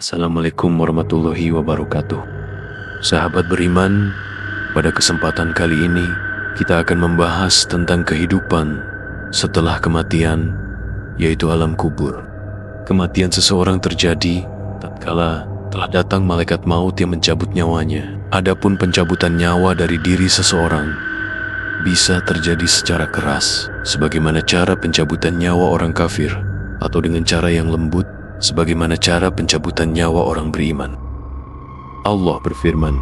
Assalamualaikum warahmatullahi wabarakatuh. Sahabat beriman, pada kesempatan kali ini kita akan membahas tentang kehidupan setelah kematian, yaitu alam kubur. Kematian seseorang terjadi tatkala telah datang malaikat maut yang mencabut nyawanya. Adapun pencabutan nyawa dari diri seseorang bisa terjadi secara keras, sebagaimana cara pencabutan nyawa orang kafir, atau dengan cara yang lembut, sebagaimana cara pencabutan nyawa orang beriman. Allah berfirman,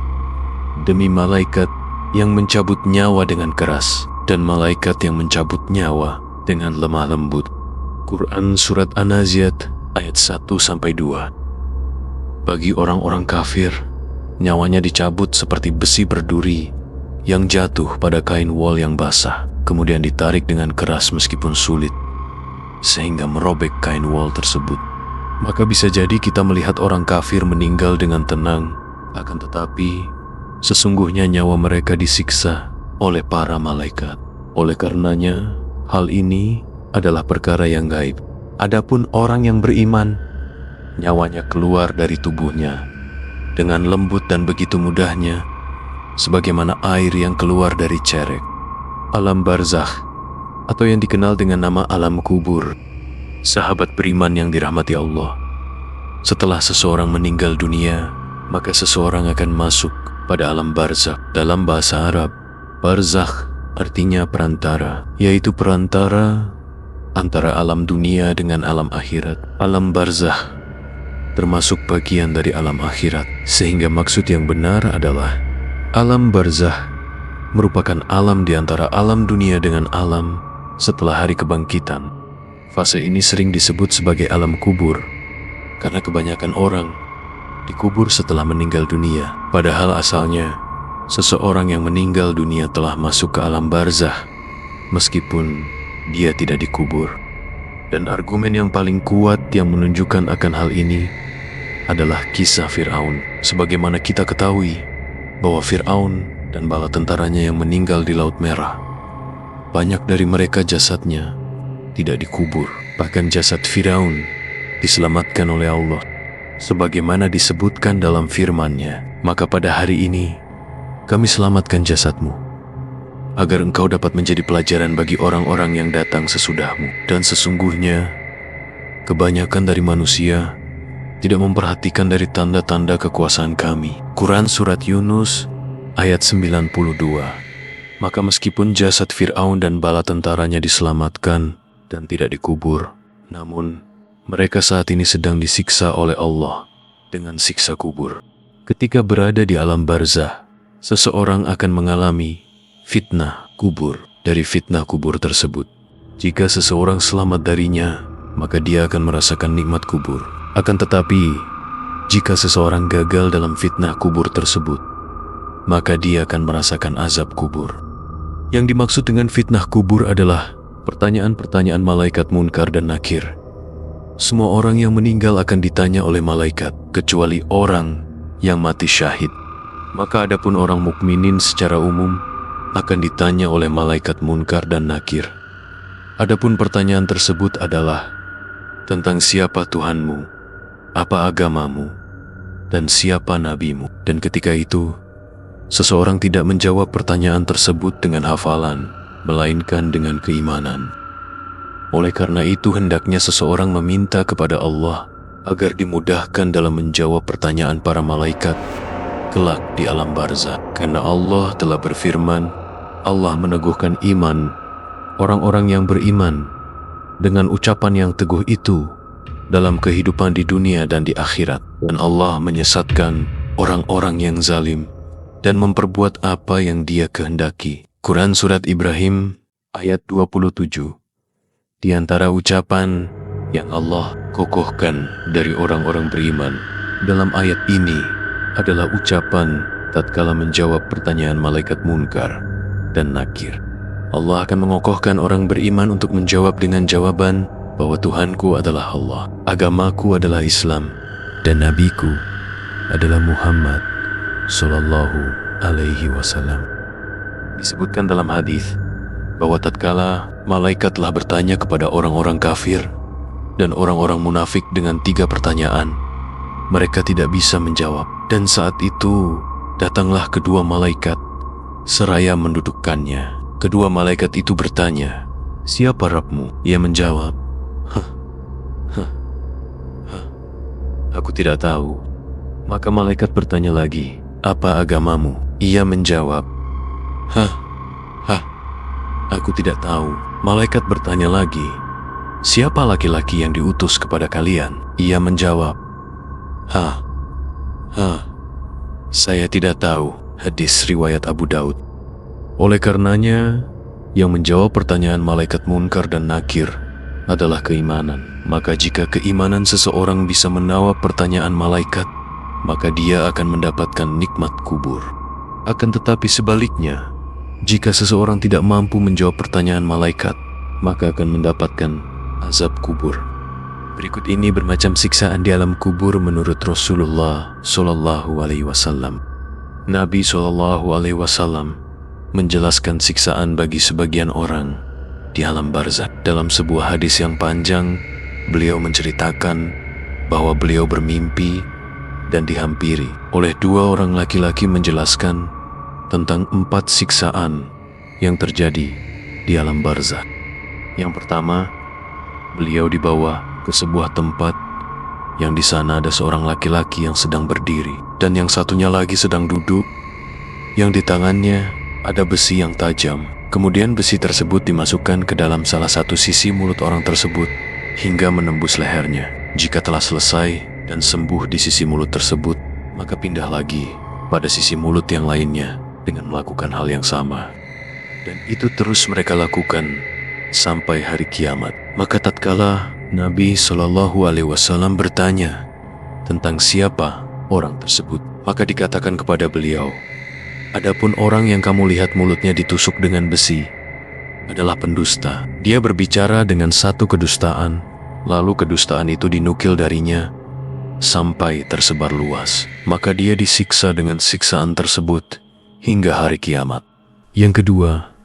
"Demi malaikat yang mencabut nyawa dengan keras dan malaikat yang mencabut nyawa dengan lemah lembut." Quran Surat An-Naziat ayat 1-2. Bagi orang-orang kafir, nyawanya dicabut seperti besi berduri yang jatuh pada kain wol yang basah, kemudian ditarik dengan keras meskipun sulit, sehingga merobek kain wol tersebut. Maka bisa jadi kita melihat orang kafir meninggal dengan tenang, akan tetapi sesungguhnya nyawa mereka disiksa oleh para malaikat. Oleh karenanya, hal ini adalah perkara yang gaib. Adapun orang yang beriman, nyawanya keluar dari tubuhnya dengan lembut dan begitu mudahnya, sebagaimana air yang keluar dari cerek. Alam barzakh, atau yang dikenal dengan nama alam kubur. Sahabat beriman yang dirahmati Allah, setelah seseorang meninggal dunia, maka seseorang akan masuk pada alam barzakh. Dalam bahasa Arab, barzakh artinya perantara, yaitu perantara antara alam dunia dengan alam akhirat. Alam barzakh termasuk bagian dari alam akhirat, sehingga maksud yang benar adalah alam barzakh merupakan alam di antara alam dunia dengan alam setelah hari kebangkitan. Fase ini sering disebut sebagai alam kubur, karena kebanyakan orang dikubur setelah meninggal dunia. Padahal asalnya, seseorang yang meninggal dunia telah masuk ke alam barzakh, meskipun dia tidak dikubur. Dan argumen yang paling kuat yang menunjukkan akan hal ini adalah kisah Fir'aun. Sebagaimana kita ketahui bahwa Fir'aun dan bala tentaranya yang meninggal di Laut Merah, banyak dari mereka jasadnya tidak dikubur. Bahkan jasad Firaun diselamatkan oleh Allah, sebagaimana disebutkan dalam firman-Nya. Maka pada hari ini kami selamatkan jasadmu, agar engkau dapat menjadi pelajaran bagi orang-orang yang datang sesudahmu. Dan sesungguhnya kebanyakan dari manusia tidak memperhatikan dari tanda-tanda kekuasaan kami. Quran Surat Yunus ayat 92. Maka meskipun jasad Fir'aun dan bala tentaranya diselamatkan dan tidak dikubur, namun mereka saat ini sedang disiksa oleh Allah dengan siksa kubur. Ketika berada di alam barzakh, seseorang akan mengalami fitnah kubur. Dari fitnah kubur tersebut, jika seseorang selamat darinya, maka dia akan merasakan nikmat kubur. Akan tetapi, jika seseorang gagal dalam fitnah kubur tersebut, maka dia akan merasakan azab kubur. Yang dimaksud dengan fitnah kubur adalah pertanyaan-pertanyaan malaikat Munkar dan Nakir. Semua orang yang meninggal akan ditanya oleh malaikat, kecuali orang yang mati syahid. Maka adapun orang mukminin secara umum akan ditanya oleh malaikat Munkar dan Nakir. Adapun pertanyaan tersebut adalah tentang siapa Tuhanmu, apa agamamu, dan siapa nabimu. Dan ketika itu, seseorang tidak menjawab pertanyaan tersebut dengan hafalan, melainkan dengan keimanan. Oleh karena itu, hendaknya seseorang meminta kepada Allah agar dimudahkan dalam menjawab pertanyaan para malaikat kelak di alam barzakh. Karena Allah telah berfirman, Allah meneguhkan iman orang-orang yang beriman dengan ucapan yang teguh itu dalam kehidupan di dunia dan di akhirat. Dan Allah menyesatkan orang-orang yang zalim dan memperbuat apa yang Dia kehendaki. Quran Surat Ibrahim ayat 27. Di antara ucapan yang Allah kokohkan dari orang-orang beriman dalam ayat ini adalah ucapan tatkala menjawab pertanyaan malaikat Munkar dan Nakir. Allah akan mengokohkan orang beriman untuk menjawab dengan jawaban bahwa Tuhanku adalah Allah, agamaku adalah Islam, dan nabiku adalah Muhammad Sallallahu Alaihi Wasallam. Disebutkan dalam hadis bahwa tatkala malaikat telah bertanya kepada orang-orang kafir dan orang-orang munafik dengan 3 pertanyaan, mereka tidak bisa menjawab. Dan saat itu datanglah kedua malaikat seraya mendudukkannya. Kedua malaikat itu bertanya, "Siapa Rabbmu?" Ia menjawab, "Aku tidak tahu." Maka malaikat bertanya lagi, "Apa agamamu?" Ia menjawab, Aku tidak tahu." Malaikat bertanya lagi, "Siapa laki-laki yang diutus kepada kalian?" Ia menjawab, Saya tidak tahu." Hadis riwayat Abu Daud. Oleh karenanya, yang menjawab pertanyaan malaikat Munkar dan Nakir adalah keimanan. Maka jika keimanan seseorang bisa menjawab pertanyaan malaikat, maka dia akan mendapatkan nikmat kubur. Akan tetapi sebaliknya, jika seseorang tidak mampu menjawab pertanyaan malaikat, maka akan mendapatkan azab kubur. Berikut ini bermacam siksaan di alam kubur menurut Rasulullah Shallallahu Alaihi Wasallam. Nabi Shallallahu Alaihi Wasallam menjelaskan siksaan bagi sebagian orang di alam barzakh. Dalam sebuah hadis yang panjang, beliau menceritakan bahwa beliau bermimpi dan dihampiri oleh dua orang laki-laki menjelaskan tentang 4 siksaan yang terjadi di alam barzakh. Yang pertama, beliau dibawa ke sebuah tempat yang di sana ada seorang laki-laki yang sedang berdiri dan yang satunya lagi sedang duduk, yang di tangannya ada besi yang tajam. Kemudian besi tersebut dimasukkan ke dalam salah satu sisi mulut orang tersebut hingga menembus lehernya. Jika telah selesai dan sembuh di sisi mulut tersebut, maka pindah lagi pada sisi mulut yang lainnya dengan melakukan hal yang sama. Dan itu terus mereka lakukan sampai hari kiamat. Maka tatkala Nabi Shallallahu Alaihi Wasallam bertanya tentang siapa orang tersebut, maka dikatakan kepada beliau, "Adapun orang yang kamu lihat mulutnya ditusuk dengan besi adalah pendusta. Dia berbicara dengan satu kedustaan, lalu kedustaan itu dinukil darinya sampai tersebar luas. Maka dia disiksa dengan siksaan tersebut hingga hari kiamat." Yang kedua,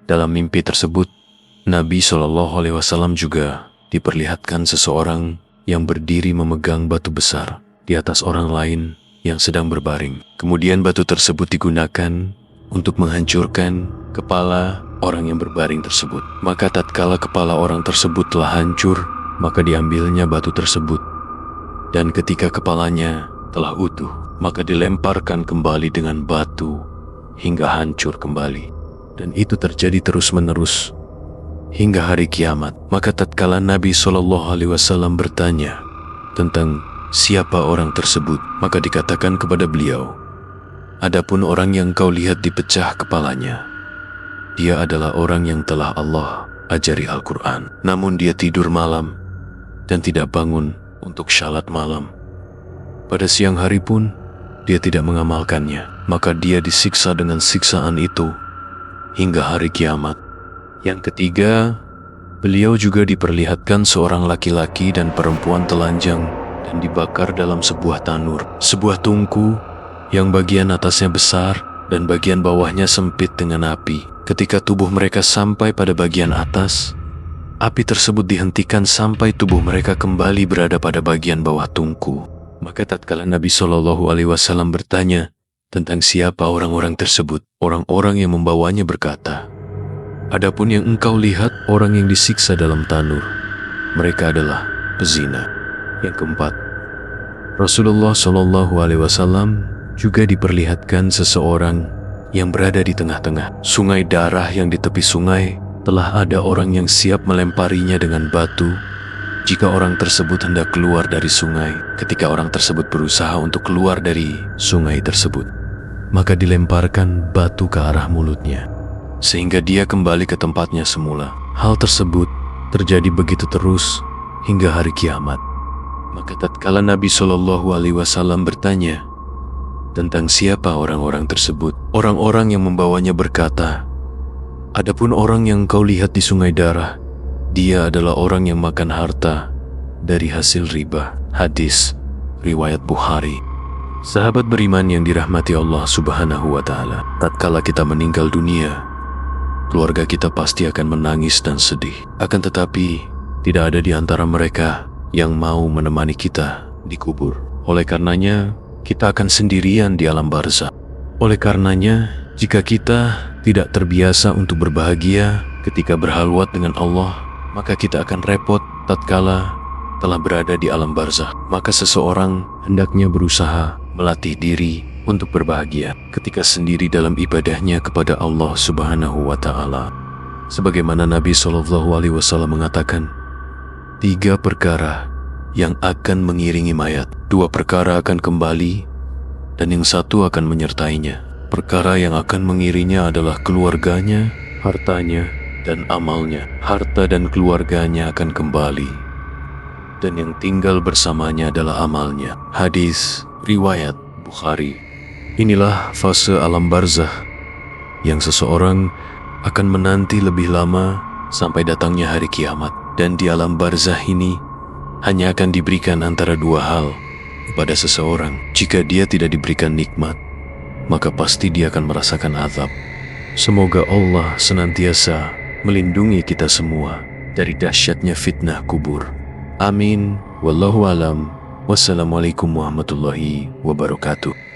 dalam mimpi tersebut, Nabi Shallallahu Alaihi Wasallam juga diperlihatkan seseorang yang berdiri memegang batu besar di atas orang lain yang sedang berbaring. Kemudian batu tersebut digunakan untuk menghancurkan kepala orang yang berbaring tersebut. Maka tatkala kepala orang tersebut telah hancur, maka diambilnya batu tersebut. Dan ketika kepalanya telah utuh, maka dilemparkan kembali dengan batu hingga hancur kembali. Dan itu terjadi terus-menerus hingga hari kiamat. Maka tatkala Nabi Shallallahu Alaihi Wasallam bertanya tentang siapa orang tersebut, maka dikatakan kepada beliau, "Adapun orang yang kau lihat dipecah kepalanya, dia adalah orang yang telah Allah ajari Al-Quran, namun dia tidur malam dan tidak bangun untuk syalat malam. Pada siang hari pun dia tidak mengamalkannya, maka dia disiksa dengan siksaan itu hingga hari kiamat." Yang ketiga, beliau juga diperlihatkan seorang laki-laki dan perempuan telanjang dan dibakar dalam sebuah tanur, sebuah tungku yang bagian atasnya besar dan bagian bawahnya sempit dengan api. Ketika tubuh mereka sampai pada bagian atas, api tersebut dihentikan sampai tubuh mereka kembali berada pada bagian bawah tungku. Maka tatkala Nabi Shallallahu Alaihi Wasallam bertanya tentang siapa orang-orang tersebut, orang-orang yang membawanya berkata, "Adapun yang engkau lihat orang yang disiksa dalam tanur, mereka adalah pezina." Yang keempat, Rasulullah Shallallahu Alaihi Wasallam juga diperlihatkan seseorang yang berada di tengah-tengah sungai darah yang di tepi sungai telah ada orang yang siap melemparinya dengan batu jika orang tersebut hendak keluar dari sungai. Ketika orang tersebut berusaha untuk keluar dari sungai tersebut, maka dilemparkan batu ke arah mulutnya sehingga dia kembali ke tempatnya semula. Hal tersebut terjadi begitu terus hingga hari kiamat. Maka tatkala Nabi Shallallahu Alaihi Wasallam bertanya tentang siapa orang-orang tersebut, orang-orang yang membawanya berkata, "Adapun orang yang kau lihat di sungai darah, dia adalah orang yang makan harta dari hasil riba." Hadis riwayat Bukhari. Sahabat beriman yang dirahmati Allah Subhanahu wa Ta'ala, tatkala kita meninggal dunia, keluarga kita pasti akan menangis dan sedih. Akan tetapi, tidak ada di antara mereka yang mau menemani kita di kubur. Oleh karenanya, kita akan sendirian di alam barzakh. Oleh karenanya, jika kita tidak terbiasa untuk berbahagia ketika berhalwat dengan Allah, maka kita akan repot tatkala telah berada di alam barzakh. Maka seseorang hendaknya berusaha melatih diri untuk berbahagia ketika sendiri dalam ibadahnya kepada Allah Subhanahu wa Ta'ala. Sebagaimana Nabi SAW mengatakan, 3 perkara yang akan mengiringi mayat, 2 perkara akan kembali, dan yang 1 akan menyertainya. Perkara yang akan mengiringinya adalah keluarganya, hartanya, dan amalnya. Harta dan keluarganya akan kembali, dan yang tinggal bersamanya adalah amalnya. Hadis riwayat Bukhari. Inilah fase alam barzakh yang seseorang akan menanti lebih lama sampai datangnya hari kiamat. Dan di alam barzakh ini hanya akan diberikan antara 2 hal kepada seseorang. Jika dia tidak diberikan nikmat, maka pasti dia akan merasakan azab. Semoga Allah senantiasa melindungi kita semua dari dahsyatnya fitnah kubur. Amin. Wallahu alam. Wassalamualaikum warahmatullahi wabarakatuh.